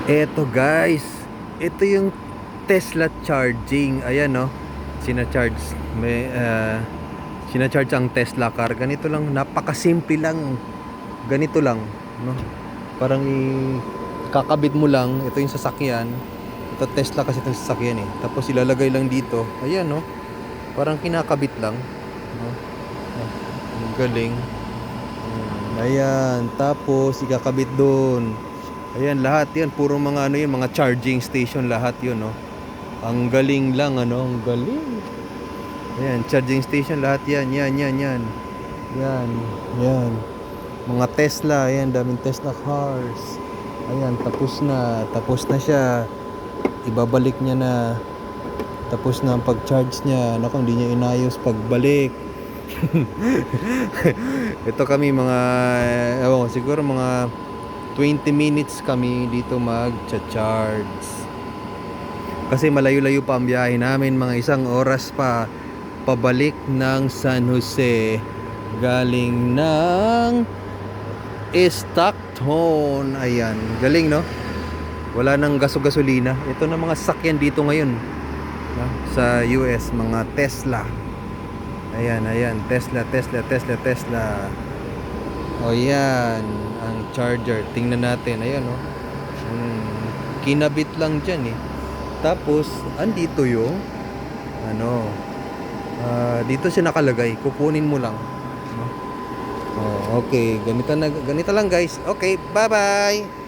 Eto guys, ito yung Tesla charging. Ayan no, sina-charge. May sina-charge ang Tesla car. Ganito lang, napakasimple lang. Ganito lang, no? Parang kakabit mo lang. Ito yung sasakyan. Ito Tesla kasi itong sasakyan eh. Tapos ilalagay lang dito. Ayan no, parang kinakabit lang, no? Ang galing. Ayan, tapos ikakabit doon. Ayan, lahat 'yan puro mga ano 'yun, mga charging station lahat 'yun, no. Ang galing lang ano, ang galing. Ayan, charging station lahat 'yan, 'yan. Yan, yan. Mga Tesla, ayan, daming Tesla cars. Ayan, tapos na siya. Ibabalik niya na. Tapos na ang pag-charge niya. Naku, hindi niya inayos pagbalik. Ito kami mga, ewan ko, siguro mga 20 minutes kami dito mag-charge. Kasi malayo-layo pa ang biyahe namin, mga 1 oras pa pabalik ng San Jose galing ng Stockton. Ayan, galing no? Wala nang gasolina. Ito na mga sakyan dito ngayon, no? Sa US, mga Tesla. Ayan, Tesla. O yan, ang charger. Tingnan natin, ayan o. Kinabit lang dyan eh. Tapos, andito yung, ano, dito siya nakalagay. Kukunin mo lang. No? Oh, okay, ganito lang guys. Okay, bye-bye!